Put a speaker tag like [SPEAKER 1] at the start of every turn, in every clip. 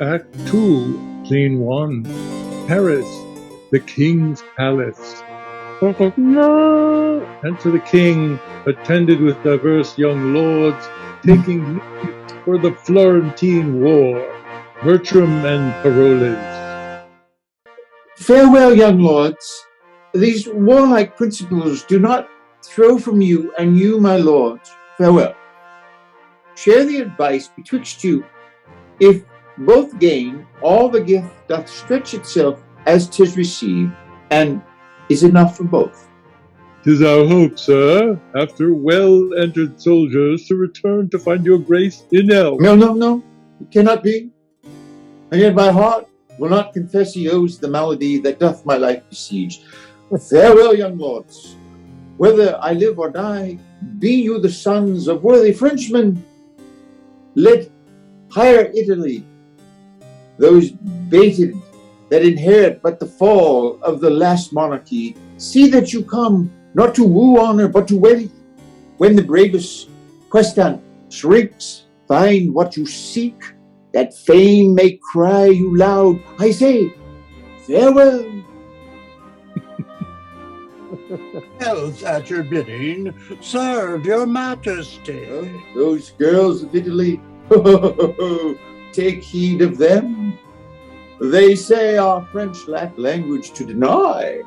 [SPEAKER 1] Act 2, Scene 1. Paris, the king's palace. No! Enter the king, attended with diverse young lords, taking leave for the Florentine War. Bertram and Parolles.
[SPEAKER 2] Farewell, young lords. These warlike principles do not throw from you, and you, my lords, farewell. Share the advice betwixt you. If both gain, all the gift doth stretch itself as 'tis received, and is enough for both.
[SPEAKER 1] 'Tis our hope, sir, after well-entered soldiers, to return to find your grace in health.
[SPEAKER 2] No, it cannot be. And yet my heart will not confess he owes the malady that doth my life besiege. Farewell, young lords. Whether I live or die, be you the sons of worthy Frenchmen. Let higher Italy, those baited that inherit but the fall of the last monarchy, see that you come not to woo honor but to wed it. When the bravest questant shrinks, find what you seek, that fame may cry you loud. I say, farewell.
[SPEAKER 3] Else at your bidding, serve your majesty.
[SPEAKER 2] Those girls of Italy, take heed of them. They say our French lack language to deny.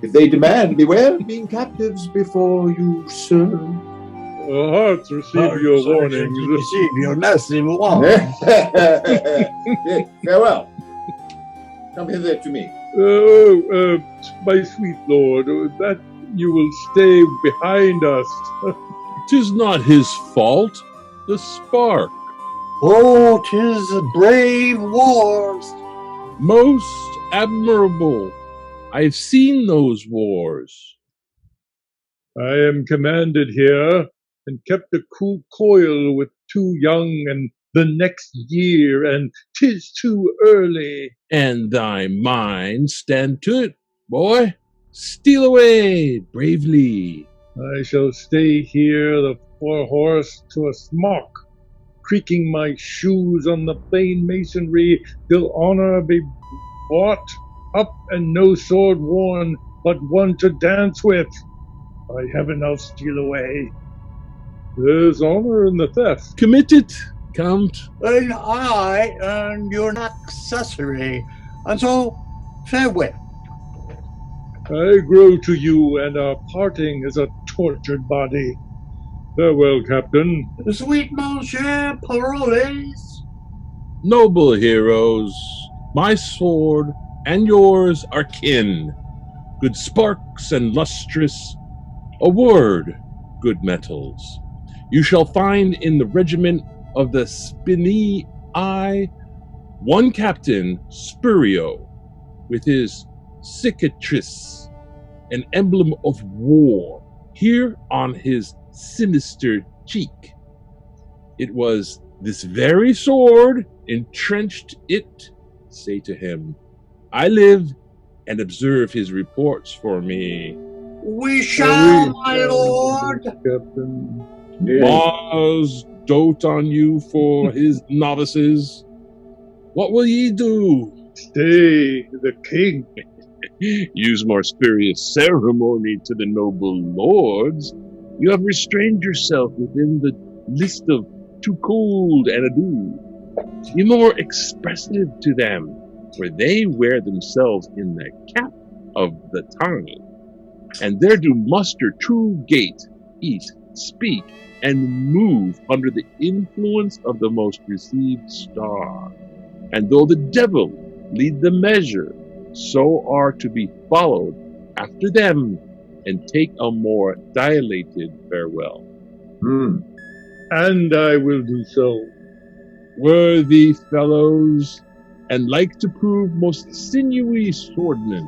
[SPEAKER 2] If they demand, beware of being captives before you serve.
[SPEAKER 1] Our hearts receive your warnings.
[SPEAKER 3] Receive your massive warnings.
[SPEAKER 2] Farewell. Come hither to me.
[SPEAKER 1] My sweet lord, that you will stay behind us.
[SPEAKER 4] 'Tis not his fault, the spark.
[SPEAKER 3] Oh, 'tis a brave wars.
[SPEAKER 4] Most admirable. I've seen those wars.
[SPEAKER 1] I am commanded here, and kept a cool coil with too young, and the next year, and 'tis too early.
[SPEAKER 4] And thy mind stand to it, boy. Steal away bravely.
[SPEAKER 1] I shall stay here, the horse to a smock, creaking my shoes on the plain masonry, till honor be brought up, and no sword worn, but one to dance with. By heaven, I'll steal away. There's honor in the theft.
[SPEAKER 4] Commit it, Count.
[SPEAKER 3] And I earned your accessory, and so farewell.
[SPEAKER 1] I grow to you, and our parting is a tortured body. Farewell, Captain.
[SPEAKER 3] Sweet Monsieur Parolles.
[SPEAKER 4] Noble heroes, my sword and yours are kin. Good sparks and lustrous, a word, good metals. You shall find in the regiment of the Spinii one captain, Spurio, with his cicatrice, an emblem of war, here on his sinister cheek. It was this very sword entrenched it. Say to him, I live, and observe his reports for me.
[SPEAKER 3] We shall, my lord.
[SPEAKER 1] Captain.
[SPEAKER 4] Mars dote on you for his novices. What will ye do?
[SPEAKER 1] Stay, the king.
[SPEAKER 4] Use more spurious ceremony to the noble lords. You have restrained yourself within the list of too cold and ado. Be more expressive to them, for they wear themselves in the cap of the tongue, and there do muster true gait, eat, speak, and move under the influence of the most received star. And though the devil lead the measure, so are to be followed after them, and take a more dilated farewell.
[SPEAKER 1] And I will do so.
[SPEAKER 4] Worthy fellows, and like to prove most sinewy swordmen.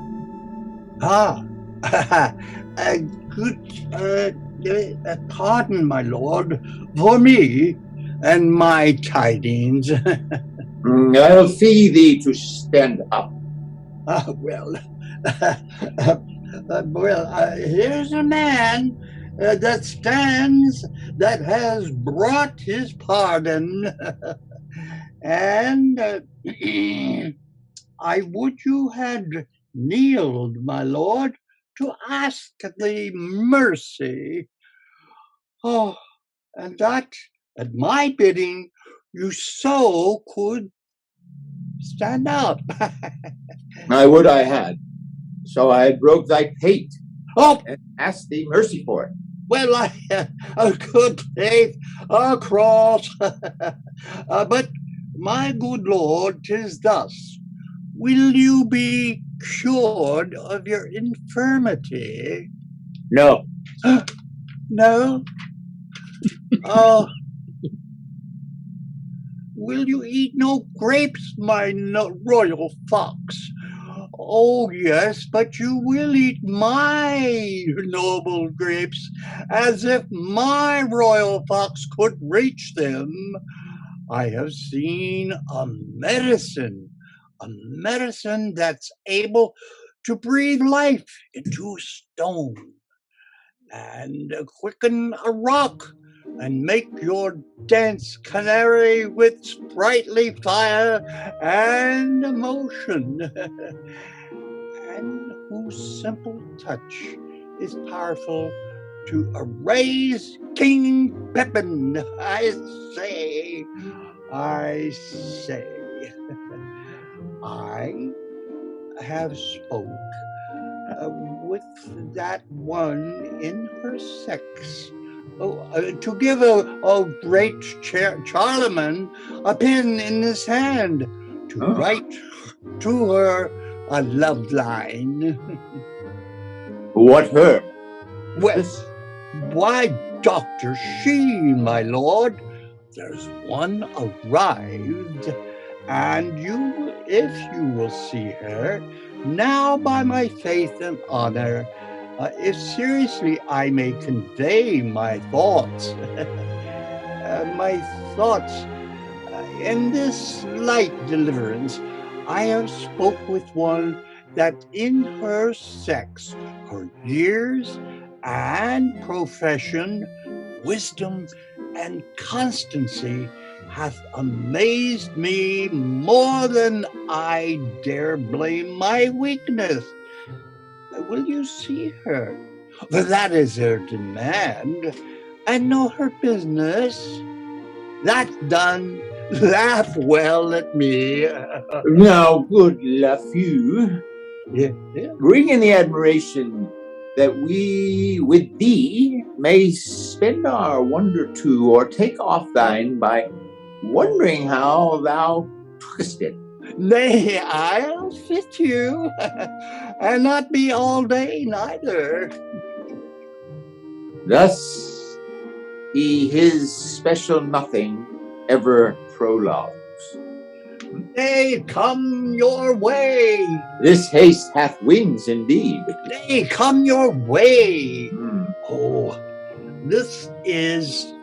[SPEAKER 3] Pardon, my lord, for me and my tidings.
[SPEAKER 2] I'll fee thee to stand up.
[SPEAKER 3] Here's a man that stands, that has brought his pardon. And I would you had kneeled, my lord, to ask the mercy. Oh, and that at my bidding you so could stand up.
[SPEAKER 2] I would I had. So I broke thy pate
[SPEAKER 3] Oh,
[SPEAKER 2] and asked thee mercy for it.
[SPEAKER 3] well, a good faith across. But my good lord, 'tis thus. Will you be cured of your infirmity?
[SPEAKER 2] No.
[SPEAKER 3] No? Oh, will you eat no grapes, my royal fox? Oh, yes, but you will eat my noble grapes, as if my royal fox could reach them. I have seen a medicine that's able to breathe life into a stone and quicken a rock and make your dense canary with sprightly fire and motion, and whose simple touch is powerful to erase King Pippin. I say, I have spoke with that one in her sex. To give a great Charlemagne a pen in his hand to write to her a love line.
[SPEAKER 2] What her?
[SPEAKER 3] Well, why, Dr. She, my lord, there's one arrived, and you, if you will see her, now by my faith and honor, if seriously I may convey my thoughts, in this light deliverance, I have spoke with one that in her sex, her years and profession, wisdom and constancy hath amazed me more than I dare blame my weakness. Will you see her? For that is her demand, and know her business. That done, laugh well at me.
[SPEAKER 2] Now, good Lafeu,
[SPEAKER 3] Yeah.
[SPEAKER 2] bring in the admiration that we with thee may spend our wonder too, or take off thine by wondering how thou tookest it.
[SPEAKER 3] Nay, I'll fit you, and not be all day neither.
[SPEAKER 2] Thus he his special nothing ever prologues.
[SPEAKER 3] Nay, come your way.
[SPEAKER 2] This haste hath wings indeed.
[SPEAKER 3] Nay, come your way.
[SPEAKER 2] Hmm.
[SPEAKER 3] Oh, this is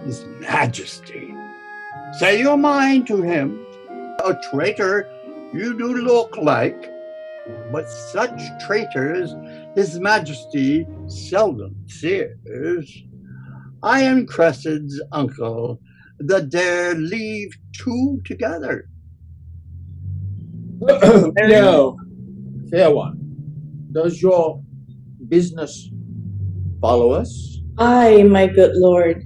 [SPEAKER 3] His Majesty. Say your mind to him. A traitor you do look like, but such traitors His Majesty seldom fears. I am Cressid's uncle, that dare leave two together.
[SPEAKER 2] No, fair one. Does your business follow us?
[SPEAKER 5] Aye, my good lord.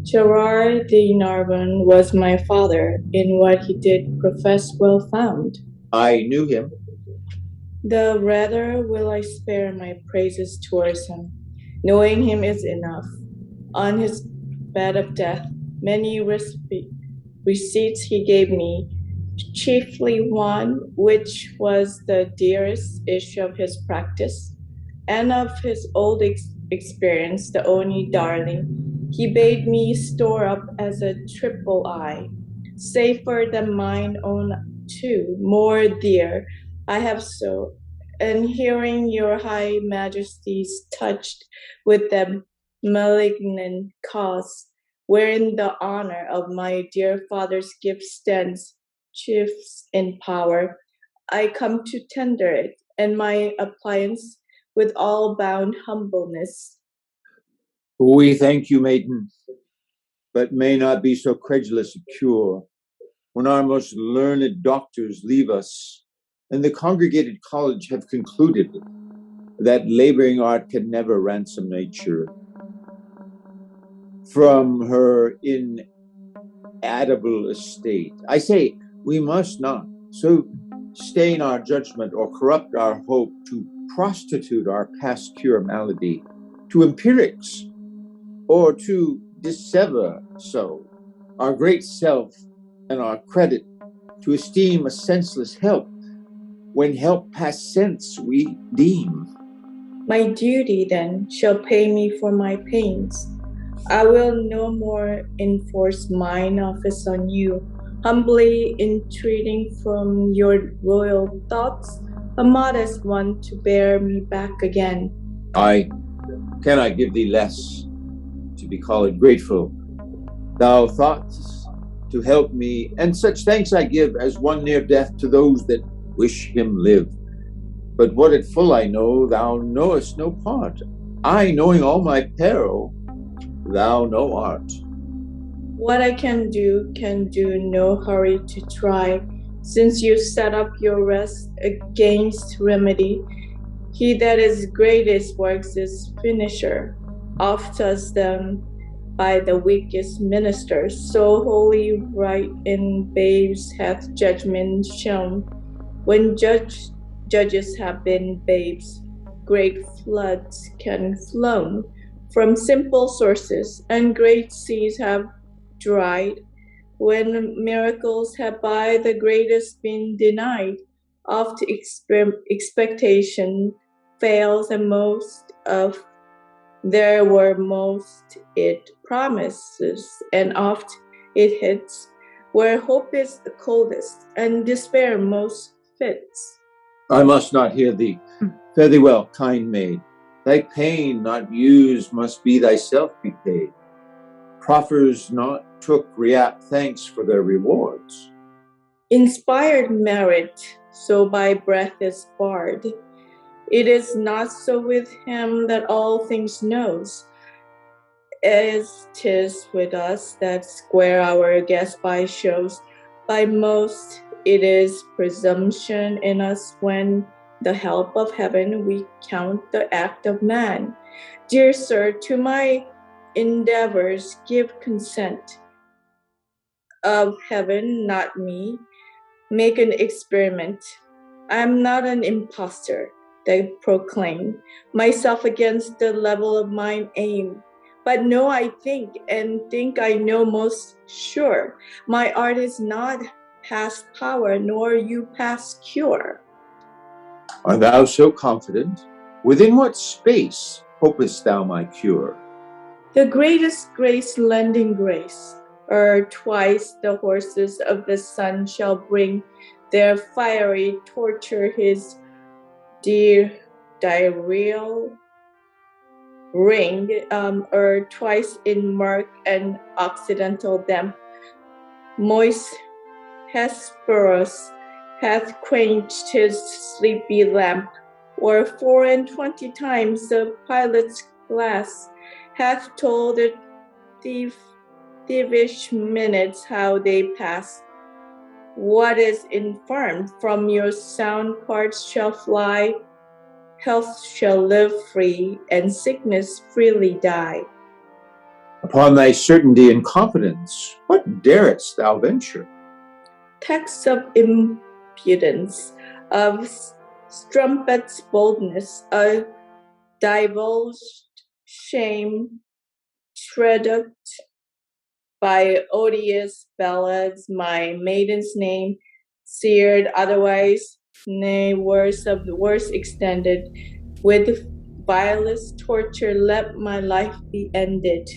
[SPEAKER 5] Gerard de Narbon was my father, in what he did profess well found.
[SPEAKER 2] I knew him.
[SPEAKER 5] The rather will I spare my praises towards him. Knowing him is enough. On his bed of death, many receipts he gave me, chiefly one which was the dearest issue of his practice, and of his old experience, the only darling, he bade me store up as a triple eye, safer than mine own too, more dear. I have so, and hearing your high majesties touched with the malignant cause, wherein the honor of my dear father's gift stands chief in power, I come to tender it, and my appliance with all bound humbleness.
[SPEAKER 2] We thank you, maiden, but may not be so credulous of cure. When our most learned doctors leave us, and the congregated college have concluded that laboring art can never ransom nature from her inedible estate. I say, we must not so stain our judgment or corrupt our hope to prostitute our past cure malady to empirics, or to dissever so our great self and our credit to esteem a senseless help, when help past sense we deem.
[SPEAKER 5] My duty then shall pay me for my pains. I will no more enforce mine office on you, humbly entreating from your royal thoughts a modest one to bear me back again.
[SPEAKER 2] I cannot give thee less to be called grateful. Thou thoughtest to help me, and such thanks I give as one near death to those that wish him live. But what at full I know, thou knowest no part. I, knowing all my peril, thou no art.
[SPEAKER 5] What I can do, no hurry to try, since you set up your rest against remedy. He that is greatest works is finisher, oft does them by the weakest minister. So holy right in babes hath judgment shown, when judges have been babes. Great floods can flown from simple sources, and great seas have dried, when miracles have by the greatest been denied. Oft expectation fails, and most of there were most it promises, and oft it hits where hope is the coldest, and despair most fits.
[SPEAKER 2] I must not hear thee. Fare thee well, kind maid. Thy pain not used must be thyself be paid. Proffers not took react thanks for their rewards.
[SPEAKER 5] Inspired merit, so by breath is barred. It is not so with him that all things knows, as 'tis with us that square our guess by shows. By most it is presumption in us, when the help of heaven we count the act of man. Dear sir, to my endeavors give consent. Of heaven, not me, make an experiment. I am not an impostor, they proclaim, myself against the level of mine aim. But know I think, and think I know most sure, my art is not past power, nor you past cure.
[SPEAKER 2] Art thou so confident? Within what space hopest thou my cure?
[SPEAKER 5] The greatest grace lending grace, twice the horses of the sun shall bring their fiery torture his diarrheal ring, twice in murk and occidental damp. Moist Hesperus hath quenched his sleepy lamp, or 24 times the pilot's glass hath told the thievish minutes how they pass. What is infirm from your sound parts shall fly, health shall live free, and sickness freely die.
[SPEAKER 2] Upon thy certainty and confidence, what darest thou venture?
[SPEAKER 5] Texts of impudence, of strumpet's boldness, a divulged shame, traduced by odious ballads, my maiden's name, seared otherwise, nay, worse of the worst extended, with vilest torture let my life be ended.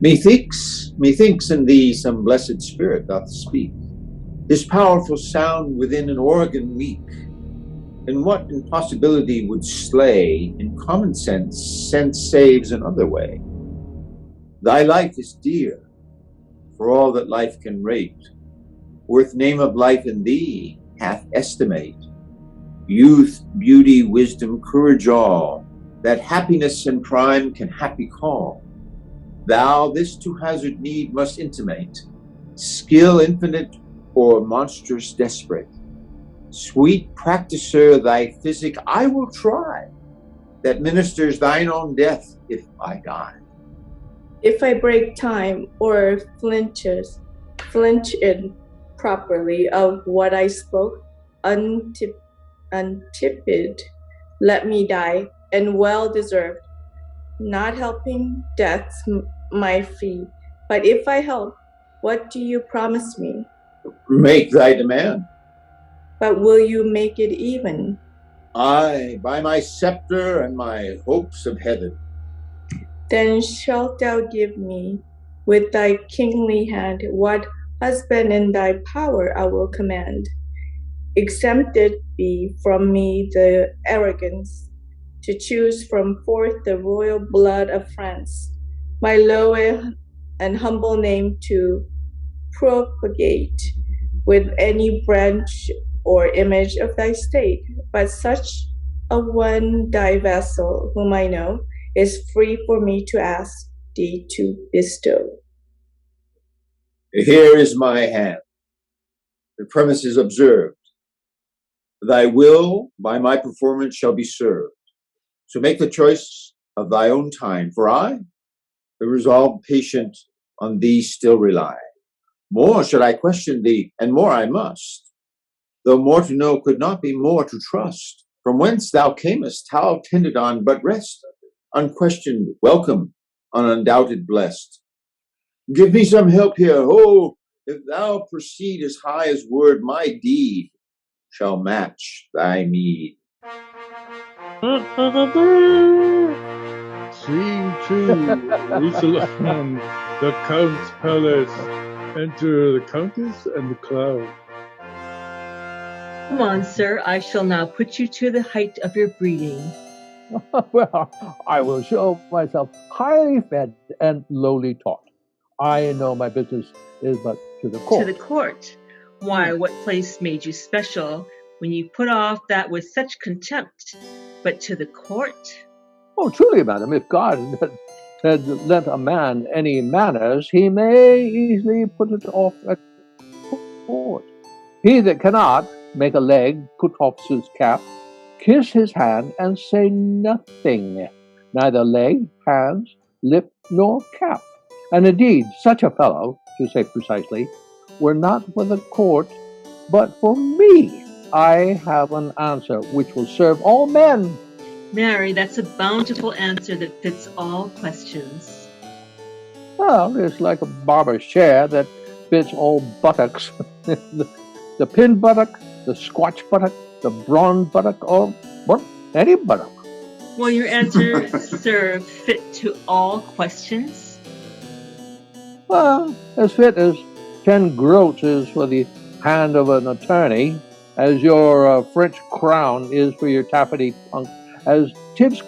[SPEAKER 2] Methinks in thee some blessed spirit doth speak. This powerful sound within an organ weak, and what impossibility would slay, in common sense saves another way. Thy life is dear, for all that life can rate. Worth name of life in thee hath estimate. Youth, beauty, wisdom, courage all, that happiness and prime can happy call. Thou this to hazard need must intimate, skill infinite or monstrous desperate. Sweet practicer, thy physic I will try, that ministers thine own death if I die.
[SPEAKER 5] If I break time or flinch in properly of what I spoke, untipid, let me die, and well deserved, not helping death's my fee. But if I help, what do you promise me?
[SPEAKER 2] Make thy demand.
[SPEAKER 5] But will you make it even?
[SPEAKER 2] Aye, by my scepter and my hopes of heaven.
[SPEAKER 5] Then shalt thou give me, with thy kingly hand, what husband in thy power I will command. Exempted be from me the arrogance to choose from forth the royal blood of France, my low and humble name to propagate with any branch or image of thy state, but such a one thy vassal, whom I know, is free for me to ask thee to bestow.
[SPEAKER 2] Here is my hand. The premise is observed. Thy will by my performance shall be served. So make the choice of thy own time, for I, the resolved patient, on thee still rely. More should I question thee, and more I must, though more to know could not be more to trust. From whence thou camest, how tended on but rest, unquestioned, welcome, undoubted blessed. Give me some help here, oh, if thou proceed as high as word, my deed shall match thy meed.
[SPEAKER 1] Scene 2. We salon the Count's palace. Enter the Countess and the clown.
[SPEAKER 6] Come on, sir. I shall now put you to the height of your breeding.
[SPEAKER 7] Well, I will show myself highly fed and lowly taught. I know my business is but to the court.
[SPEAKER 6] To the court? Why, what place made you special when you put off that with such contempt? But to the court?
[SPEAKER 7] Oh, truly, madam, if God had lent a man any manners, he may easily put it off at court. He that cannot make a leg put off his cap, kiss his hand and say nothing, neither leg, hands, lip, nor cap. And indeed, such a fellow, to say precisely, were not for the court, but for me. I have an answer which will serve all men.
[SPEAKER 6] Marry, that's a bountiful answer that fits all questions.
[SPEAKER 7] Well, it's like a barber's chair that fits all buttocks. The pin buttock, the squatch buttock, the bronze buttock, or well, any buttock.
[SPEAKER 6] Will your answer, sir, fit to all questions?
[SPEAKER 7] Well, as fit as 10 groats is for the hand of an attorney, as your French crown is for your taffety punk, as Tibbs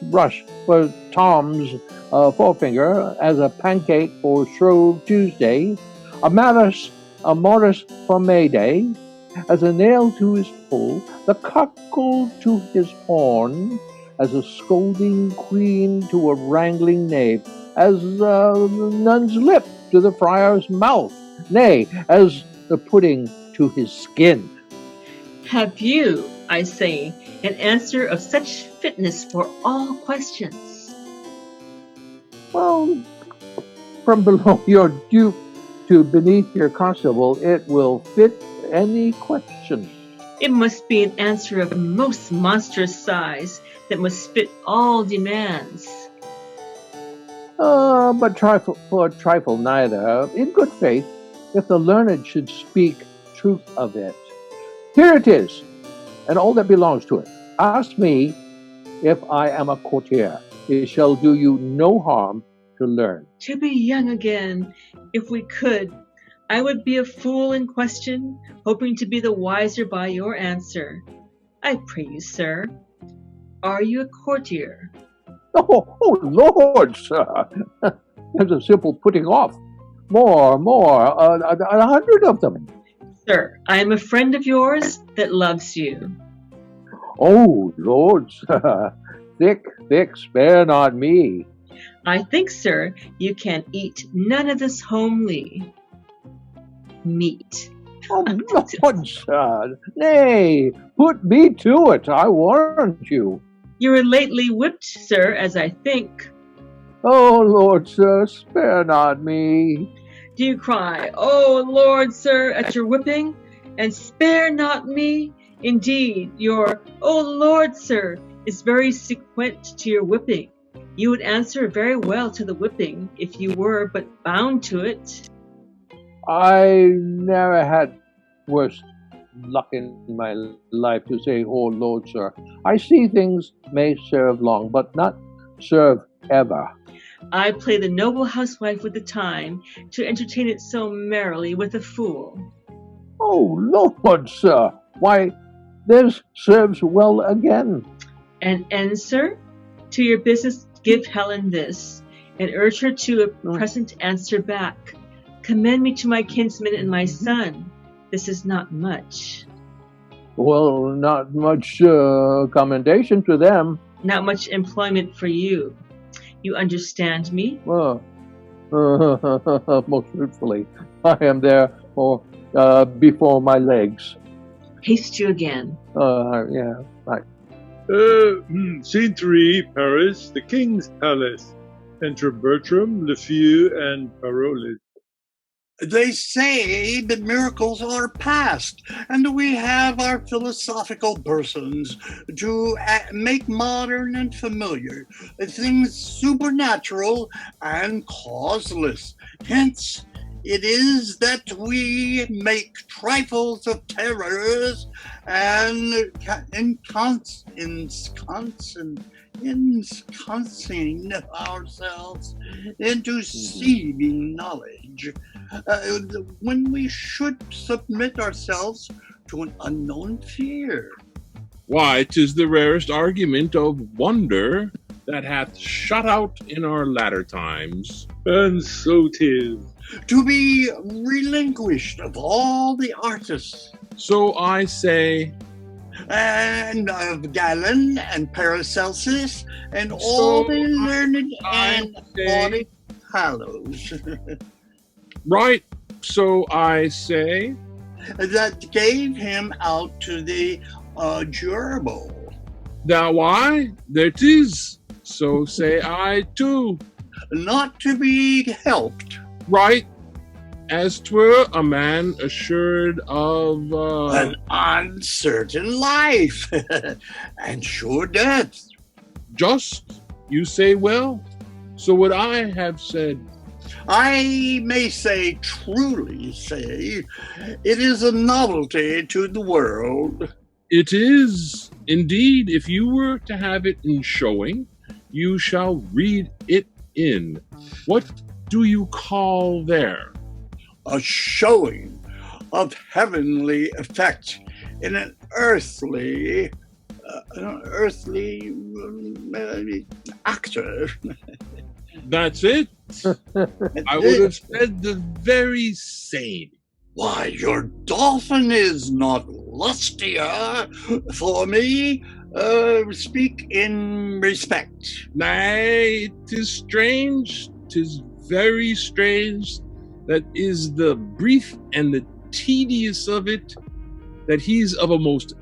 [SPEAKER 7] rush for Tom's forefinger, as a pancake for Shrove Tuesday, a morris for May Day, as a nail to his pole, the cockle to his horn, as a scolding queen to a wrangling knave, as the nun's lip to the friar's mouth, nay, as the pudding to his skin.
[SPEAKER 6] Have you, I say, an answer of such fitness for all questions?
[SPEAKER 7] Well, from below your duke to beneath your constable, it will fit any question.
[SPEAKER 6] It must be an answer of most monstrous size that must fit all demands.
[SPEAKER 7] But trifle neither, in good faith, if the learned should speak truth of it. Here it is, and all that belongs to it. Ask me if I am a courtier. It shall do you no harm to learn.
[SPEAKER 6] To be young again, if we could, I would be a fool in question, hoping to be the wiser by your answer. I pray you, sir, are you a courtier?
[SPEAKER 7] Oh, Lord, sir, that's a simple putting off. More, 100 of them.
[SPEAKER 6] Sir, I am a friend of yours that loves you.
[SPEAKER 7] Oh, Lord, sir, thick, thick, spare not me.
[SPEAKER 6] I think, sir, you can eat none of this homely meat.
[SPEAKER 7] Oh, Lord, sir, nay, put me to it, I warrant you.
[SPEAKER 6] You were lately whipped, sir, as I think.
[SPEAKER 7] Oh, Lord, sir, spare not me.
[SPEAKER 6] Do you cry, "Oh, Lord, sir," at your whipping, and spare not me? Indeed, your "Oh, Lord, sir," is very sequent to your whipping. You would answer very well to the whipping if you were but bound to it.
[SPEAKER 7] I never had worse luck in my life to say, oh, Lord, sir. I see things may serve long, but not serve ever.
[SPEAKER 6] I play the noble housewife with the time to entertain it so merrily with a fool.
[SPEAKER 7] Oh, Lord, sir, why, this serves well again.
[SPEAKER 6] And end, sir, to your business give Helen this, and urge her to a present answer back. Commend me to my kinsman and my son. This is not much.
[SPEAKER 7] Well, not much commendation to them.
[SPEAKER 6] Not much employment for you. You understand me?
[SPEAKER 7] Most truthfully, I am there before my legs.
[SPEAKER 6] Haste you again.
[SPEAKER 7] Yeah, right.
[SPEAKER 1] Scene 3, Paris, the King's Palace. Enter Bertram, Lefeu, and Parolles.
[SPEAKER 3] They say that miracles are past, and we have our philosophical persons to make modern and familiar things supernatural and causeless. Hence, it is that we make trifles of terrors and ensconcing ourselves into seeming knowledge, when we should submit ourselves to an unknown fear.
[SPEAKER 4] Why, 'tis the rarest argument of wonder that hath shot out in our latter times.
[SPEAKER 1] And so 'tis.
[SPEAKER 3] To be relinquished of all the artists.
[SPEAKER 4] So I say,
[SPEAKER 3] and of Galen and Paracelsus and all the learned and audit hallows.
[SPEAKER 4] Right, so I say,
[SPEAKER 3] that gave him out to the durable.
[SPEAKER 4] Thou why? There 'tis, so say I too.
[SPEAKER 3] Not to be helped.
[SPEAKER 4] Right, as 'twere a man assured of
[SPEAKER 3] an uncertain life and sure death.
[SPEAKER 4] Just, you say well. So would I have said,
[SPEAKER 3] I may truly say, it is a novelty to the world.
[SPEAKER 4] It is, indeed. If you were to have it in showing, you shall read it in. What do you call there?
[SPEAKER 3] A showing of heavenly effect in an earthly actor.
[SPEAKER 4] That's it. I would have said the very same.
[SPEAKER 3] Why, your dolphin is not lustier for me. Speak in respect.
[SPEAKER 4] Nay, 'tis strange, 'tis very strange, that is the brief and the tedious of it, that he's of a most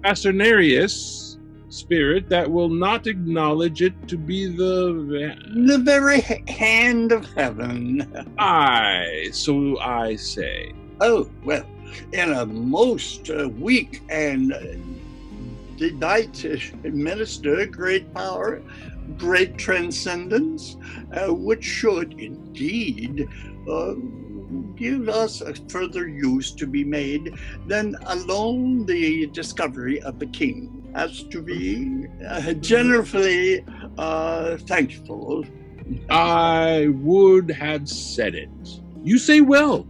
[SPEAKER 4] fascinarious spirit that will not acknowledge it to be
[SPEAKER 3] the very hand of heaven.
[SPEAKER 4] Aye, so I say.
[SPEAKER 3] Oh, well, in a most weak and denied minister, great power, great transcendence, which should indeed give us a further use to be made than alone the discovery of the king, as to be generously thankful.
[SPEAKER 4] I would have said it. You say well.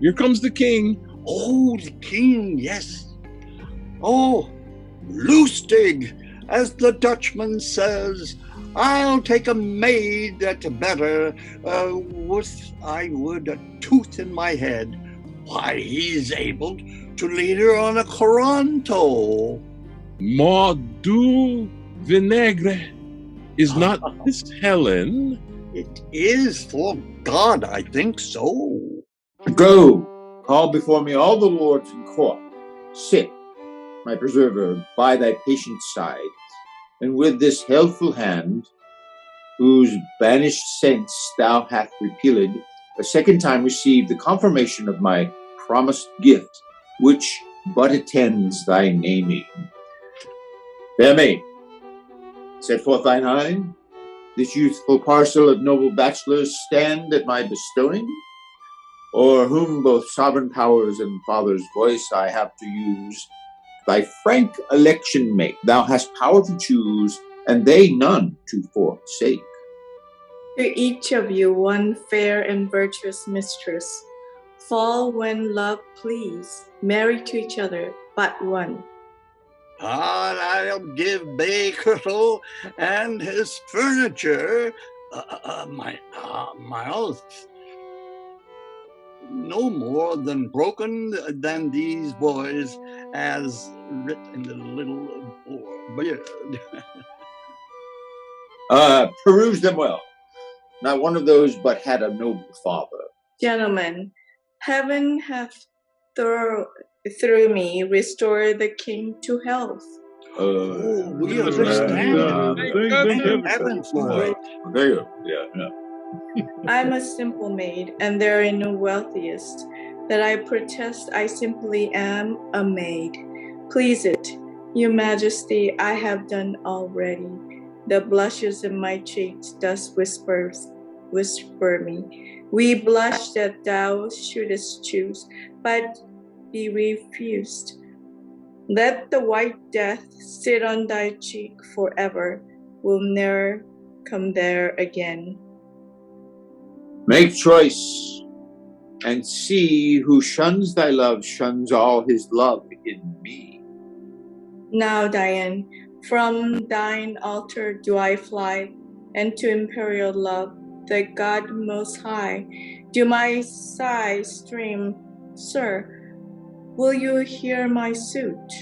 [SPEAKER 4] Here comes the king.
[SPEAKER 3] Oh, the king, yes. Oh, Lustig, as the Dutchman says. I'll take a maid that better, with I would a tooth in my head. Why, he's able to lead her on a coranto.
[SPEAKER 4] Mordu, Vinegre, is not this Helen?
[SPEAKER 3] It is, for God, I think so.
[SPEAKER 2] Go, call before me all the lords in court. Sit, my preserver, by thy patient side, and with this healthful hand, whose banished sense thou hast repealed, a second time receive the confirmation of my promised gift, which but attends thy naming. Fair maid, set forth thine eye. This youthful parcel of noble bachelors stand at my bestowing, or whom both sovereign powers and father's voice I have to use, thy frank election make. Thou hast power to choose, and they none to forsake.
[SPEAKER 5] To each of you one fair and virtuous mistress. Fall when love please, marry to each other but one.
[SPEAKER 3] I'll give Bay Kirtle and his furniture my oath. No more than broken than these boys, as writ in the little beard.
[SPEAKER 2] Peruse them well. Not one of those but had a noble father.
[SPEAKER 5] Gentlemen, heaven hath through me restored the king to health.
[SPEAKER 3] We understand.
[SPEAKER 1] Thank
[SPEAKER 3] Heaven for it.
[SPEAKER 2] There you go. Yeah.
[SPEAKER 5] I'm a simple maid, and there are no wealthiest, that I protest I simply am a maid. Please it, your majesty, I have done already. The blushes in my cheeks does whisper me. We blush that thou shouldest choose, but be refused. Let the white death sit on thy cheek forever, will ne'er come there again.
[SPEAKER 2] Make choice, and see who shuns thy love shuns all his love in me.
[SPEAKER 5] Now, Diane, from thine altar do I fly, and to imperial love, the God most high, do my sigh stream. Sir, will you hear my suit?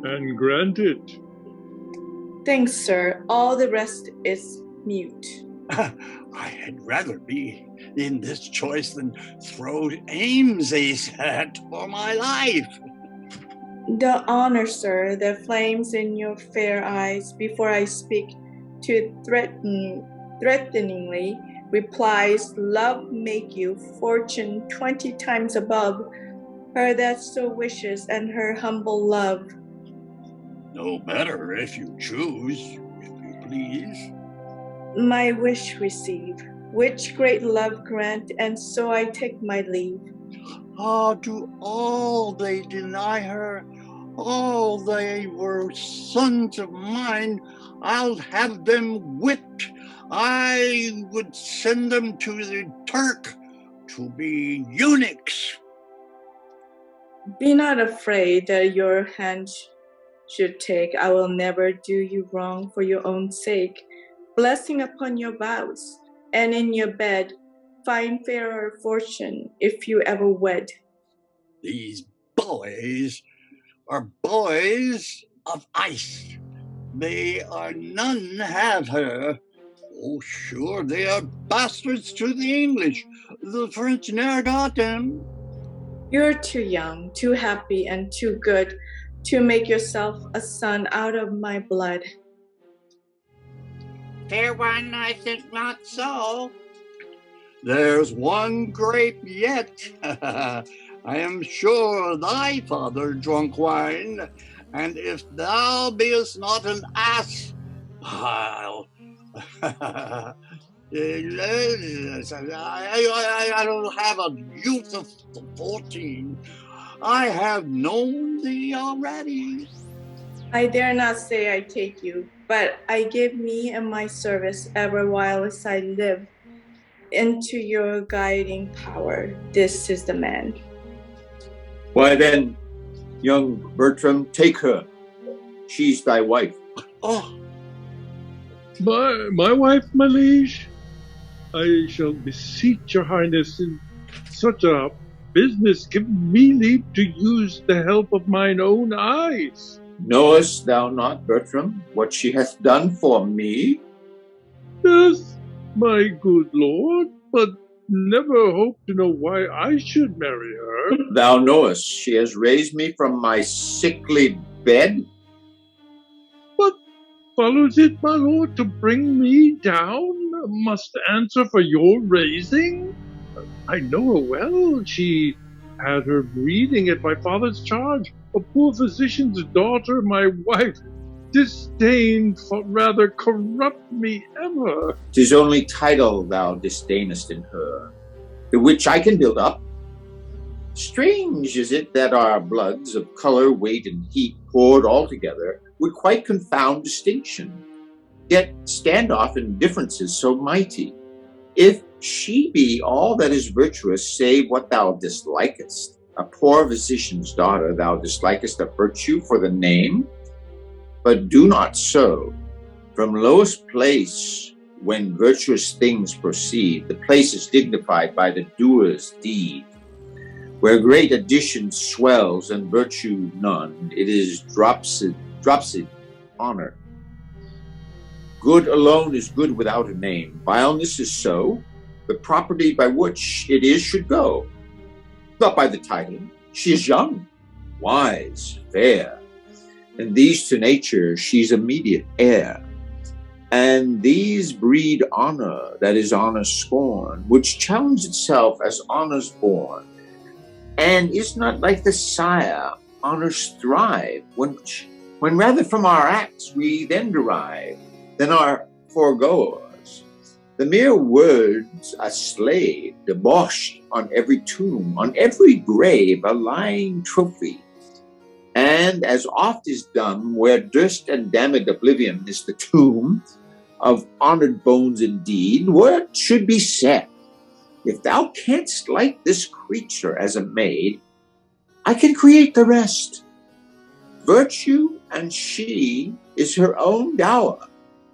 [SPEAKER 1] And grant it.
[SPEAKER 5] Thanks, sir. All the rest is mute.
[SPEAKER 3] I had rather be in this choice than throw Ames's hat for my life.
[SPEAKER 5] The honor, sir, that flames in your fair eyes before I speak to threateningly replies, love make you fortune 20 times above her that so wishes and her humble love.
[SPEAKER 3] No better if you choose, if you please.
[SPEAKER 5] My wish receive, which great love grant, and so I take my leave.
[SPEAKER 3] To all they deny her, all they were sons of mine, I'll have them whipped. I would send them to the Turk to be eunuchs.
[SPEAKER 5] Be not afraid that your hand should take. I will never do you wrong for your own sake. Blessing upon your vows, and in your bed find fairer fortune if you ever wed.
[SPEAKER 3] These boys are boys of ice. They are none have her. Oh, sure, they are bastards to the English. The French ne'er got them.
[SPEAKER 5] You're too young, too happy, and too good to make yourself a son out of my blood.
[SPEAKER 3] Fair one, I think not so. There's one grape yet. I am sure thy father drunk wine, and if thou beest not an ass, I'll... I don't have a youth of 14. I have known thee already.
[SPEAKER 5] I dare not say I take you, but I give me and my service ever while as I live into your guiding power. This is the man.
[SPEAKER 2] Why then, young Bertram, take her. She's thy wife.
[SPEAKER 3] Oh,
[SPEAKER 1] My wife, my liege? I shall beseech your highness in such a business give me leave to use the help of mine own eyes.
[SPEAKER 2] Knowest thou not, Bertram, what she hath done for me?
[SPEAKER 1] Yes, my good lord, but never hope to know why I should marry her.
[SPEAKER 2] Thou knowest she has raised me from my sickly bed?
[SPEAKER 1] What follows it, my lord, to bring me down? Must answer for your raising? I know her well. She had her breeding at my father's charge. A poor physician's daughter, my wife, disdained, for rather corrupt me ever.
[SPEAKER 2] 'Tis only title thou disdainest in her, the which I can build up. Strange is it that our bloods of color, weight, and heat poured all together would quite confound distinction, yet stand off in differences so mighty. If she be all that is virtuous, save what thou dislikest, a poor physician's daughter, thou dislikest a virtue for the name, but do not so. From lowest place, when virtuous things proceed, the place is dignified by the doer's deed. Where great addition swells and virtue none, it is dropsy honor. Good alone is good without a name. Vileness is so. The property by which it is should go. Not by the title. She is young, wise, fair. And these to nature she's immediate heir. And these breed honor, that is honor's scorn, which challenge itself as honor's born. And is not like the sire, honors thrive, when rather from our acts we then derive, than our foregoers. The mere words a slave, debauched on every tomb, on every grave a lying trophy. And as oft is done, where durst and damned oblivion is the tomb of honored bones indeed, what should be said? If thou canst like this creature as a maid, I can create the rest. Virtue and she is her own dower,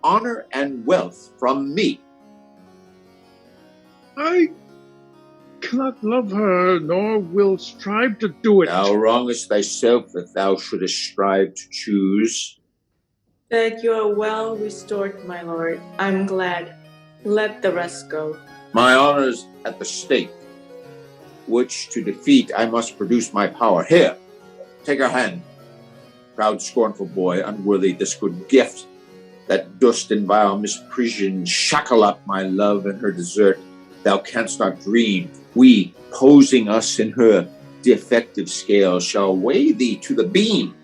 [SPEAKER 2] honor and wealth from me.
[SPEAKER 1] I cannot love her, nor will strive to do it.
[SPEAKER 2] Thou wrongest thyself if thou shouldest strive to choose.
[SPEAKER 5] That you are well restored, my lord. I'm glad. Let the rest go.
[SPEAKER 2] My honor's at the stake, which to defeat I must produce my power. Here, take her hand. Proud scornful boy, unworthy this good gift, that dost in vile misprision shackle up my love and her desert. Thou canst not dream, we, posing us in her defective scale, shall weigh thee to the beam.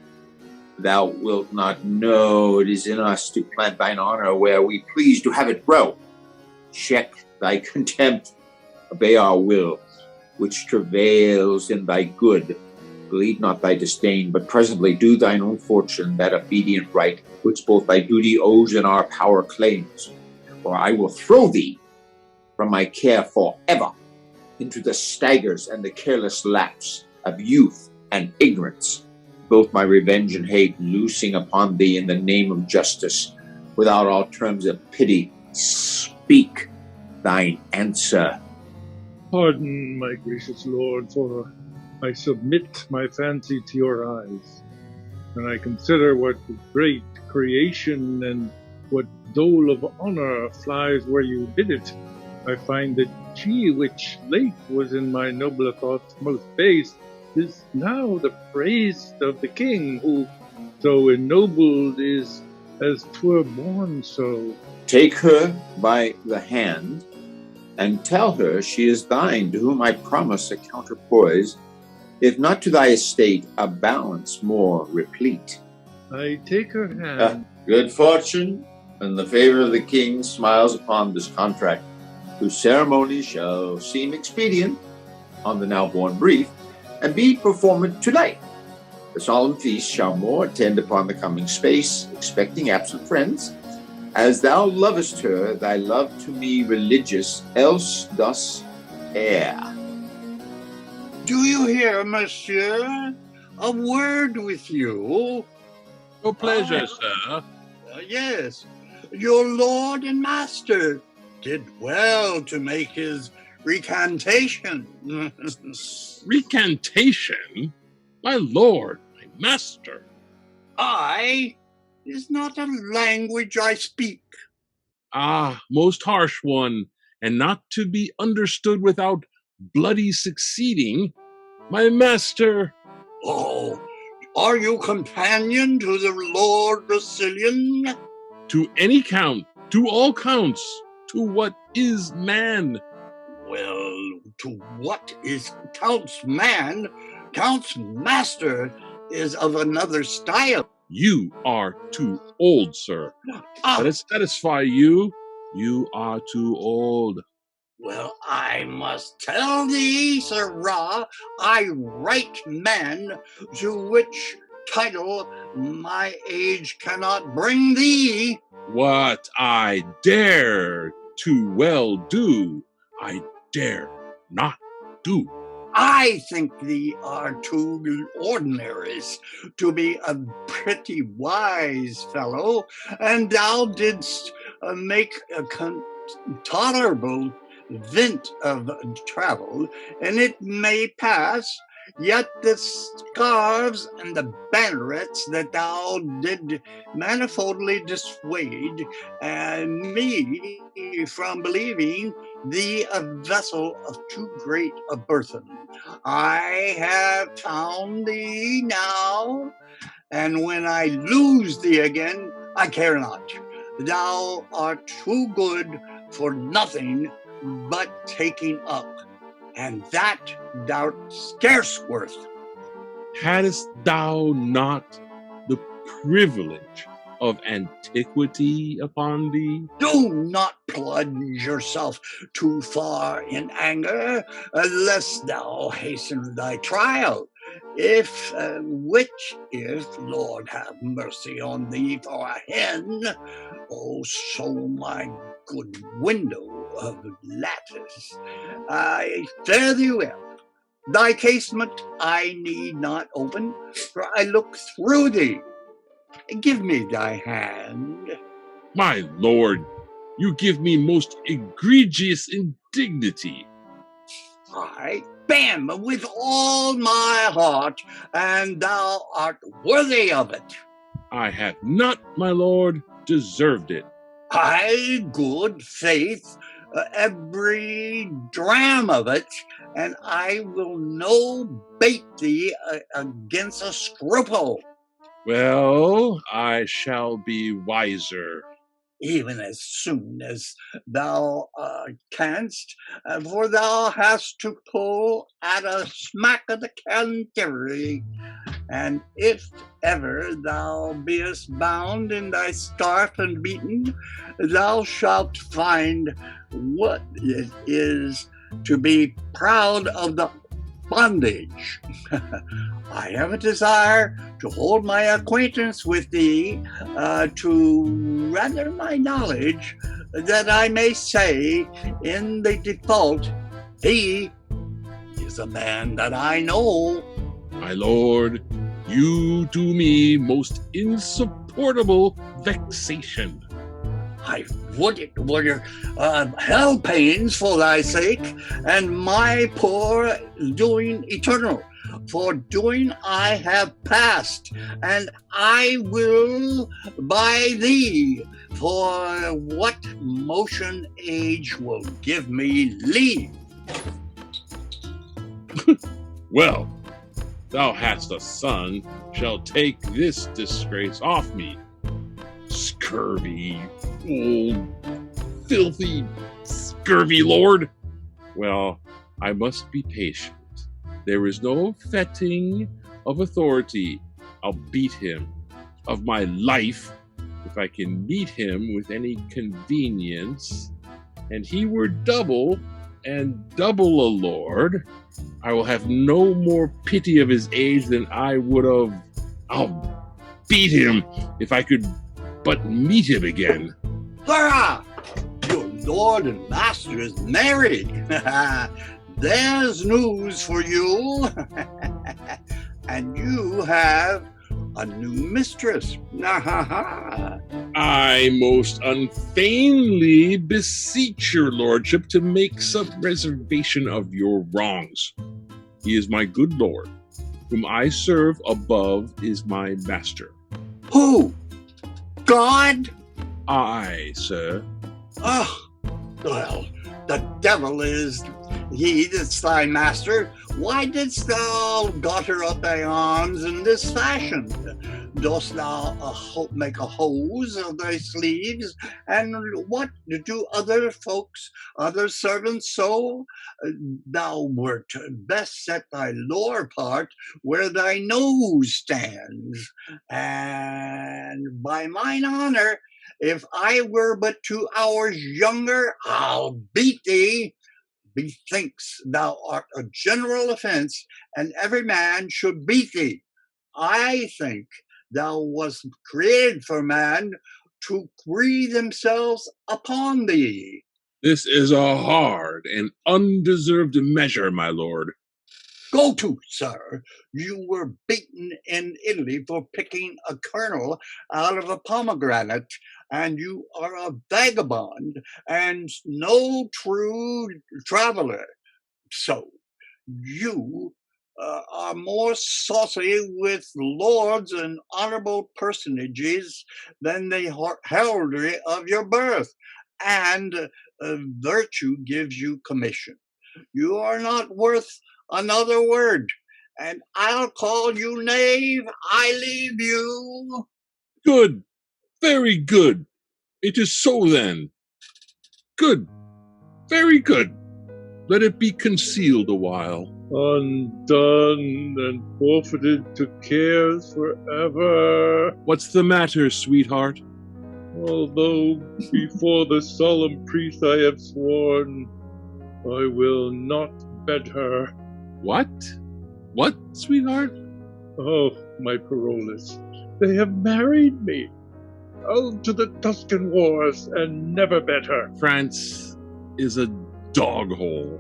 [SPEAKER 2] Thou wilt not know it is in us to plant thine honor where we please to have it grow. Check thy contempt, obey our will, which travails in thy good. Believe not thy disdain, but presently do thine own fortune, that obedient right, which both thy duty owes and our power claims. Or I will throw thee from my care forever into the staggers and the careless lapse of youth and ignorance, both my revenge and hate loosing upon thee in the name of justice, without all terms of pity. Speak thine answer.
[SPEAKER 1] Pardon, my gracious lord, for I submit my fancy to your eyes. When I consider what great creation and what dole of honor flies where you bid it, I find that she which late was in my nobler thoughts most base is now the praise of the king, who so ennobled is as 'twere born so.
[SPEAKER 2] Take her by the hand, and tell her she is thine, to whom I promise a counterpoise, if not to thy estate, a balance more replete.
[SPEAKER 1] I take her hand.
[SPEAKER 2] Good fortune and the favor of the king smiles upon this contract, whose ceremony shall seem expedient on the now born brief, and be performed tonight. The solemn feast shall more attend upon the coming space, expecting absent friends. As thou lovest her, thy love to me religious, else dost err.
[SPEAKER 3] Do you hear, monsieur? A word with you.
[SPEAKER 4] Your pleasure, sir.
[SPEAKER 3] Yes, your lord and master did well to make his recantation.
[SPEAKER 4] Recantation? My lord, my master.
[SPEAKER 3] I is not a language I speak.
[SPEAKER 4] Ah, most harsh one, and not to be understood without bloody succeeding. My master,
[SPEAKER 3] Oh, are you companion to the Lord Brazilian?
[SPEAKER 4] to any count, to all counts, to what is man?
[SPEAKER 3] Well, to what is counts man, counts master is of another style.
[SPEAKER 4] You are too old, sir.
[SPEAKER 3] Ah,
[SPEAKER 4] Let it satisfy you. You are too old.
[SPEAKER 3] well, I must tell thee, sirrah, I right man, to which title my age cannot bring thee.
[SPEAKER 4] What I dare to well do, I dare not do.
[SPEAKER 3] I think thee are too ordinaries to be a pretty wise fellow, and thou didst make a tolerable vent of travel, and it may pass. Yet the scarves and the bannerets that thou did manifoldly dissuade me from believing thee a vessel of too great a burthen. I have found thee now, and when I lose thee again, I care not. Thou art too good for nothing but taking up, and that thou'rt scarce worth.
[SPEAKER 4] Hadst thou not the privilege of antiquity upon thee?
[SPEAKER 3] Do not plunge yourself too far in anger, lest thou hasten thy trial. If, Lord have mercy on thee for a hen, oh, so my good window of lattice, I fare thee well. Thy casement I need not open, for I look through thee. Give me thy hand.
[SPEAKER 4] My lord, you give me most egregious indignity.
[SPEAKER 3] I bam with all my heart, and thou art worthy of it.
[SPEAKER 4] I have not, my lord, deserved it.
[SPEAKER 3] I, good faith, every dram of it, and I will no bait thee against a scruple.
[SPEAKER 4] Well, I shall be wiser.
[SPEAKER 3] Even as soon as thou canst, for thou hast to pull at a smack of the canterbury. And if ever thou beest bound in thy scarf and beaten, thou shalt find what it is to be proud of the bondage. I have a desire to hold my acquaintance with thee, to rather my knowledge, that I may say in the default, he is a man that I know.
[SPEAKER 4] My lord, you do me most insupportable vexation.
[SPEAKER 3] I would it were hell pains for thy sake, and my poor doing eternal. For doing I have passed, and I will by thee, for what motion age will give me leave.
[SPEAKER 4] Well, thou hast a son, shall take this disgrace off me. Scurvy, old, filthy, scurvy lord. Well, I must be patient. There is no fetting of authority. I'll beat him of my life if I can meet him with any convenience. And he were double and double a lord. I will have no more pity of his age than I would of. I'll beat him if I could but meet him again.
[SPEAKER 3] Hurrah! Your lord and master is married. There's news for you. And you have a new mistress.
[SPEAKER 4] I most unfeignedly beseech your lordship to make some reservation of your wrongs. He is my good lord, whom I serve above is my master.
[SPEAKER 3] Who? God?
[SPEAKER 4] Aye, sir.
[SPEAKER 3] Oh, well, the devil is he that's thy master. Why didst thou gutter up thy arms in this fashion? Dost thou make a hose of thy sleeves? And what do other folks, other servants so? Thou wert best set thy lower part where thy nose stands. And by mine honor, if I were but 2 hours younger, I'll beat thee. Methinks thou art a general offense, and every man should beat thee. I think thou wast created for man to breathe themselves upon thee.
[SPEAKER 4] This is a hard and undeserved measure, my lord.
[SPEAKER 3] Go to, sir. You were beaten in Italy for picking a kernel out of a pomegranate, and you are a vagabond and no true traveler. So you are more saucy with lords and honorable personages than the heraldry of your birth, and virtue gives you commission. You are not worth another word, and I'll call you knave. I leave you.
[SPEAKER 4] Good, very good. It is so then. Good, very good. Let it be concealed a while.
[SPEAKER 1] Undone and forfeited to cares forever.
[SPEAKER 4] What's the matter, sweetheart?
[SPEAKER 1] Although before the solemn priest I have sworn, I will not bed her.
[SPEAKER 4] What? What, sweetheart?
[SPEAKER 1] Oh, my Parolles, they have married me. I'll to the Tuscan wars and never bed her.
[SPEAKER 4] France is a dog hole,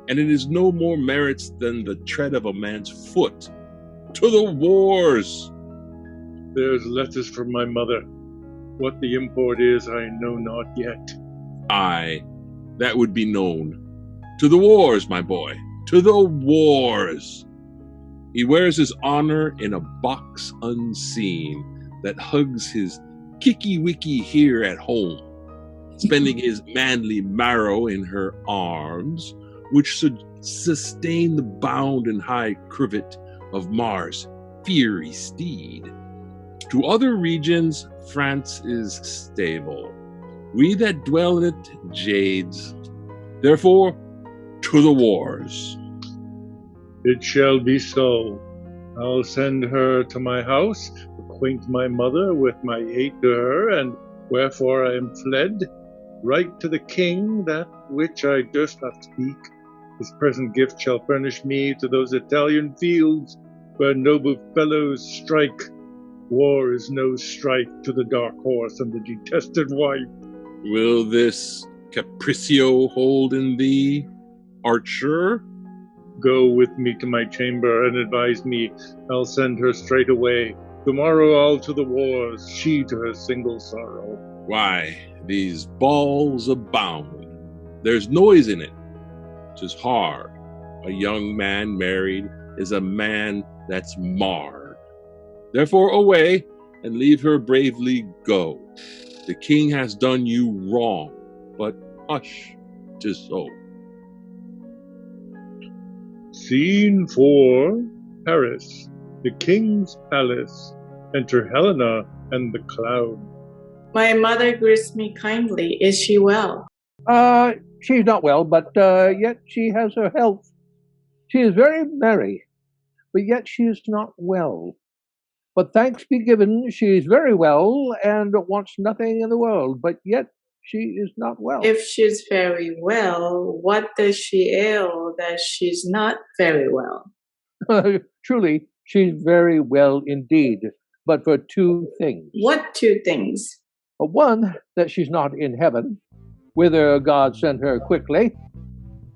[SPEAKER 4] and it is no more merits than the tread of a man's foot. To the wars!
[SPEAKER 1] There's letters from my mother. What the import is, I know not yet.
[SPEAKER 4] Aye, that would be known. To the wars, my boy, to the wars! He wears his honor in a box unseen that hugs his kicky-wicky here at home, spending his manly marrow in her arms, which should sustain the bound and high curvet of Mars' fiery steed. To other regions, France is stable. We that dwell in it, jades. Therefore, to the wars.
[SPEAKER 1] It shall be so. I'll send her to my house, acquaint my mother with my hate to her, and wherefore I am fled. Write to the king that which I durst not speak. His present gift shall furnish me to those Italian fields where noble fellows strike. War is no strife to the dark horse and the detested wife.
[SPEAKER 4] Will this Capriccio hold in thee, archer?
[SPEAKER 1] Go with me to my chamber and advise me. I'll send her straight away. Tomorrow I'll to the wars, she to her single sorrow.
[SPEAKER 4] Why, these balls abound. There's noise in it. 'Tis hard. A young man married is a man that's marred. Therefore away, and leave her bravely go. The king has done you wrong, but hush, 'tis so.
[SPEAKER 1] Scene 4, Paris, the king's palace. Enter Helena and the clown.
[SPEAKER 5] My mother greets me kindly. Is she well?
[SPEAKER 7] She's not well, but yet she has her health. She is very merry, but yet she is not well. But thanks be given, she is very well and wants nothing in the world, but yet she is not well.
[SPEAKER 5] If she's very well, what does she ail that she's not very well?
[SPEAKER 7] Truly, she's very well indeed, but for 2 things.
[SPEAKER 5] What 2 things?
[SPEAKER 7] One, that she's not in heaven, whither God sent her quickly.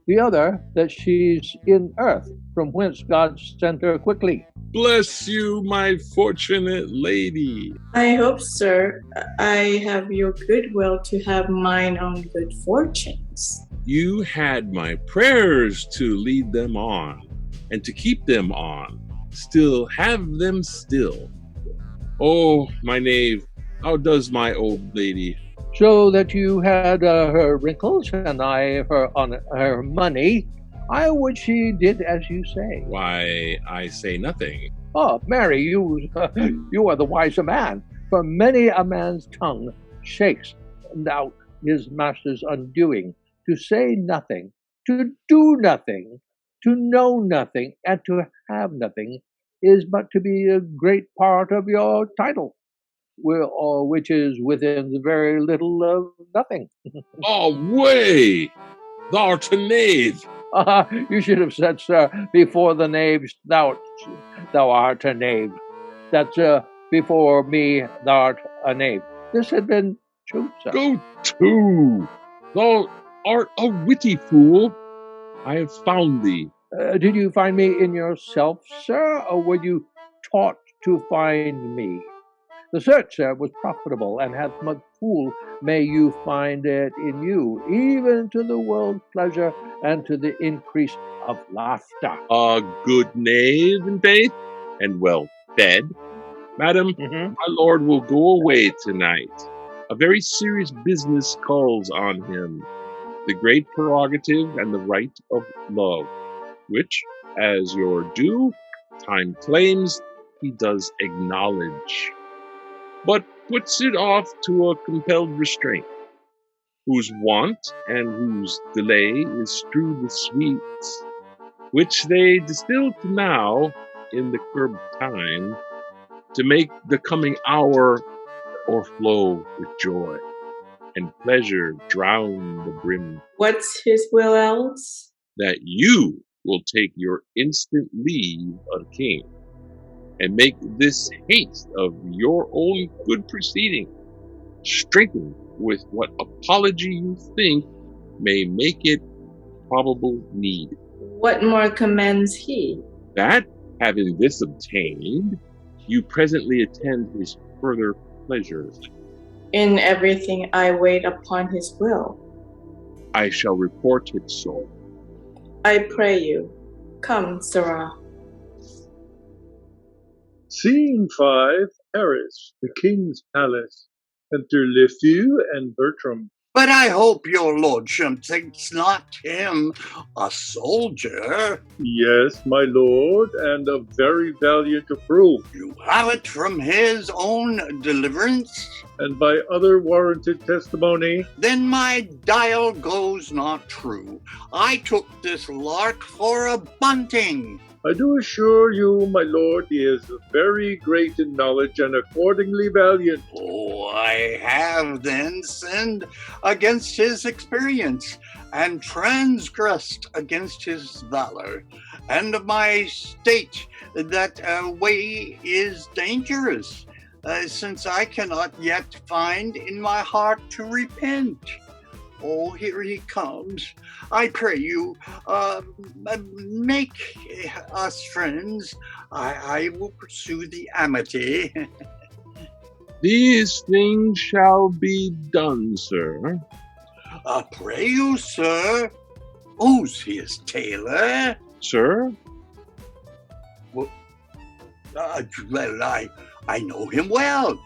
[SPEAKER 7] The other, that she's in earth, from whence God sent her quickly.
[SPEAKER 4] Bless you, my fortunate lady.
[SPEAKER 5] I hope, sir, I have your goodwill to have mine own good fortunes.
[SPEAKER 4] You had my prayers to lead them on, and to keep them on, still have them still. Oh, my knave, how does my old lady?
[SPEAKER 7] So that you had her wrinkles and I her money, I would she did as you say.
[SPEAKER 4] Why, I say nothing.
[SPEAKER 7] Oh, Mary, you you are the wiser man, for many a man's tongue shakes out his master's undoing. To say nothing, to do nothing, to know nothing, and to have nothing is but to be a great part of your title, which is within the very little of nothing.
[SPEAKER 4] Away! Thou'rt a knave.
[SPEAKER 7] You should have said, sir, before the knaves thou art a knave. That before me thou art a knave. This had been true, sir.
[SPEAKER 4] Go to! Thou art a witty fool. I have found thee.
[SPEAKER 7] Did you find me in yourself, sir, or were you taught to find me? The search, sir, was profitable, and hath much fool may you find it in you, even to the world's pleasure and to the increase of laughter.
[SPEAKER 4] A good knave, in faith, and well fed. Madam,
[SPEAKER 7] Mm-hmm.
[SPEAKER 4] my lord will go away tonight. A very serious business calls on him. The great prerogative and the right of love, which, as your due time claims, he does acknowledge, but puts it off to a compelled restraint, whose want and whose delay is strewed with sweets, which they distill to now in the curbed time, to make the coming hour o'erflow with joy, and pleasure drown the brim,
[SPEAKER 5] What's his will else?
[SPEAKER 4] that you will take your instant leave of the king, and make this haste of your own good proceeding, strengthened with what apology you think may make it probable need.
[SPEAKER 5] What more commends he?
[SPEAKER 4] That, having this obtained, you presently attend his further pleasures.
[SPEAKER 5] In everything I wait upon his will.
[SPEAKER 4] I shall report it so.
[SPEAKER 5] I pray you, come, sirrah.
[SPEAKER 1] Scene 5, Paris, the king's palace. Enter Lefeu and Bertram.
[SPEAKER 3] But I hope your lordship thinks not him a soldier.
[SPEAKER 1] Yes, my lord, and a very valiant approve,
[SPEAKER 3] You have it from his own deliverance?
[SPEAKER 1] and by other warranted testimony.
[SPEAKER 3] Then my dial goes not true. I took this lark for a bunting.
[SPEAKER 1] I do assure you, my lord, he is very great in knowledge and accordingly valiant.
[SPEAKER 3] Oh, I have then sinned against his experience, and transgressed against his valor, and of my state that way is dangerous, since I cannot yet find in my heart to repent. Oh, here he comes. I pray you, make us friends. I will pursue the amity.
[SPEAKER 4] These things shall be done, sir.
[SPEAKER 3] Pray you, sir. Who's his tailor?
[SPEAKER 4] Sir?
[SPEAKER 3] Well, I know him well.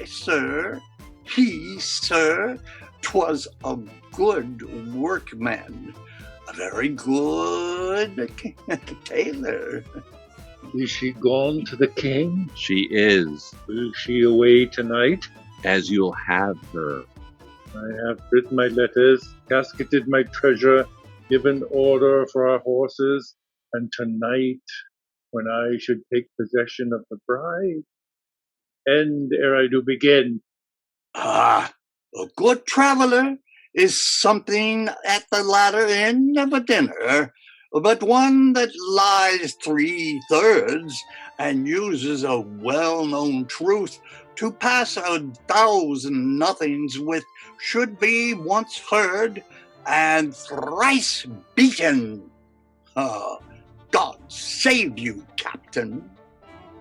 [SPEAKER 3] Sir, he, sir, 'twas a good workman, a very good tailor.
[SPEAKER 1] Is she gone to the king?
[SPEAKER 4] She is,
[SPEAKER 1] Is she away tonight?
[SPEAKER 4] as you'll have her.
[SPEAKER 1] I have written my letters, casketed my treasure, given order for our horses, and tonight, when I should take possession of the bride, end ere I do begin.
[SPEAKER 3] A good traveler is something at the latter end of a dinner, but one that lies 3/3 and uses a well-known truth to pass 1,000 nothings with should be once heard and thrice beaten. God save you, Captain.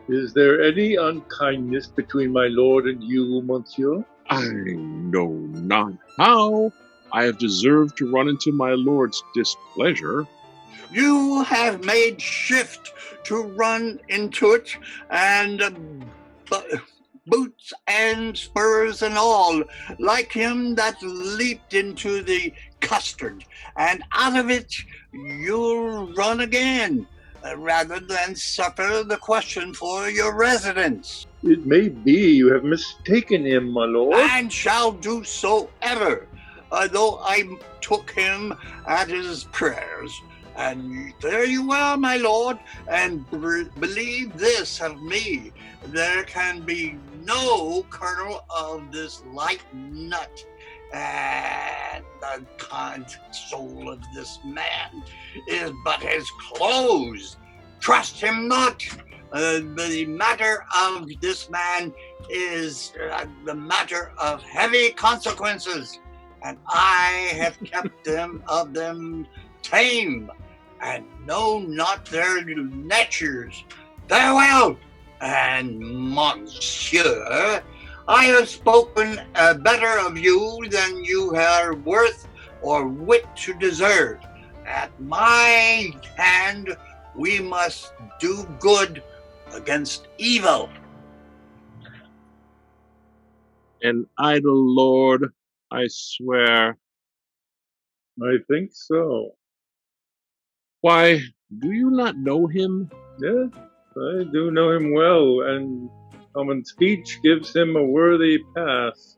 [SPEAKER 1] Is there any unkindness between my lord and you, monsieur?
[SPEAKER 4] I know not how I have deserved to run into my lord's displeasure.
[SPEAKER 3] You have made shift to run into it, and boots and spurs and all, like him that leaped into the custard, and out of it you'll run again, rather than suffer the question for your residence.
[SPEAKER 1] It may be you have mistaken him, my lord.
[SPEAKER 3] And shall do so ever, though I took him at his prayers. And there you are, my lord, and believe this of me, there can be no kernel of this light nut, and the kind soul of this man is but his clothes. Trust him not. The matter of this man is the matter of heavy consequences, and I have kept them tame, and know not their natures. Farewell, and monsieur, I have spoken better of you than you are worth or wit to deserve. At my hand we must do good against evil.
[SPEAKER 4] An idle lord, I swear.
[SPEAKER 1] I think so.
[SPEAKER 4] Why, do you not know him?
[SPEAKER 1] Yes, I do know him well, and common speech gives him a worthy pass.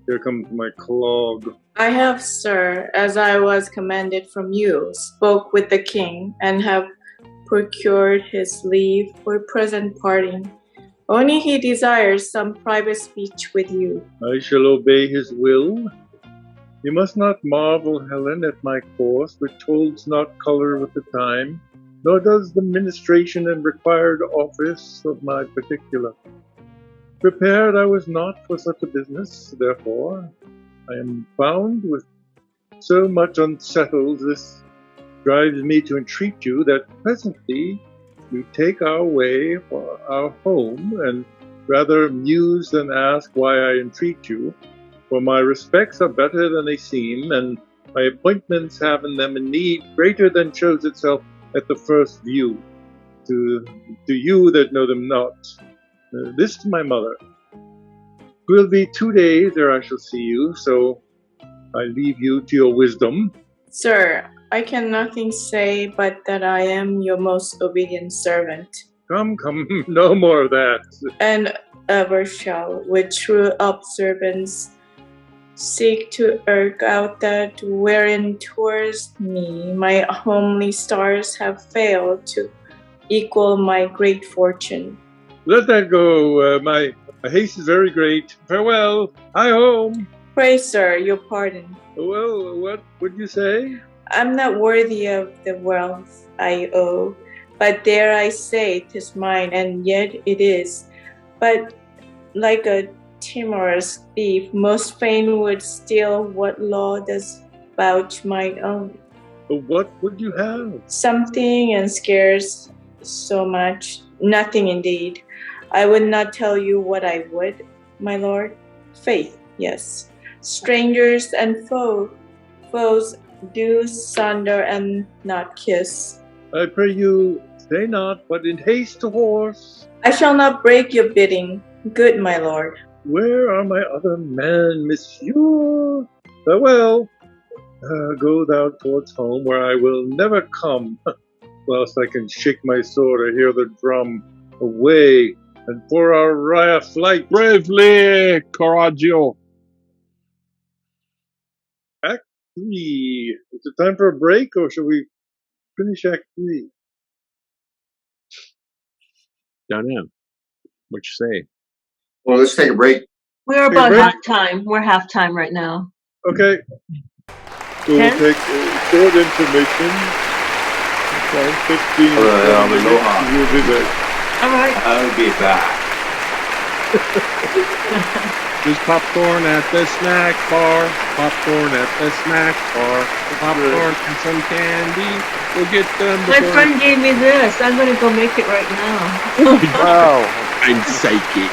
[SPEAKER 1] Here comes my clog.
[SPEAKER 5] I have, sir, as I was commanded from you, spoke with the king, and have procured his leave for present parting. Only he desires some private speech with you.
[SPEAKER 1] I shall obey his will. You must not marvel, Helen, at my course, which holds not colour with the time, nor does the ministration and required office of my particular. Prepared I was not for such a business, therefore I am found with so much unsettled, this drives me to entreat you that presently you take our way for our home, and rather muse than ask why I entreat you. For my respects are better than they seem, and my appointments have in them a need greater than shows itself at the first view, to you that know them not. This to my mother. 'Twill be 2 days ere I shall see you, so I leave you to your wisdom.
[SPEAKER 5] Sir, I can nothing say but that I am your most obedient servant.
[SPEAKER 1] Come, no more of that.
[SPEAKER 5] And ever shall, with true observance, seek to irk out that wherein towards me my homely stars have failed to equal my great fortune.
[SPEAKER 1] Let that go. My haste is very great. Farewell. Hi home.
[SPEAKER 5] Pray, sir, your pardon.
[SPEAKER 1] Well, what would you say?
[SPEAKER 5] I'm not worthy of the wealth I owe, but dare I say 'tis mine, and yet it is. But like a timorous thief, most fain would steal what law does vouch mine own.
[SPEAKER 1] But what would you have?
[SPEAKER 5] Something, and scarce so much, nothing indeed. I would not tell you what I would, my lord. Faith, yes. Strangers and foes do sunder and not kiss.
[SPEAKER 1] I pray you, stay not, but in haste to horse.
[SPEAKER 5] I shall not break your bidding, good my lord.
[SPEAKER 1] Where are my other men, monsieur? Farewell. Go thou towards home, where I will never come, whilst I can shake my sword or hear the drum. Away, and for our raya flight.
[SPEAKER 4] Bravely, coraggio.
[SPEAKER 1] Act 3. Is it time for a break, or shall we finish Act 3?
[SPEAKER 4] Don't know. What you say?
[SPEAKER 2] Well, let's take a break.
[SPEAKER 6] We're
[SPEAKER 1] Hey,
[SPEAKER 6] about
[SPEAKER 1] Rick.
[SPEAKER 6] halftime. We're halftime right now.
[SPEAKER 1] Okay. So we'll
[SPEAKER 6] Ken?
[SPEAKER 1] take short intermission. Okay, 15 minutes.
[SPEAKER 2] Aloha.
[SPEAKER 1] We'll be back.
[SPEAKER 6] All right.
[SPEAKER 2] I'll be back.
[SPEAKER 4] There's popcorn at the snack bar. Popcorn at the snack bar. Popcorn and some candy. We'll get them.
[SPEAKER 6] My friend gave me this. I'm going to go make it right now.
[SPEAKER 7] Wow.
[SPEAKER 4] I'm psychic.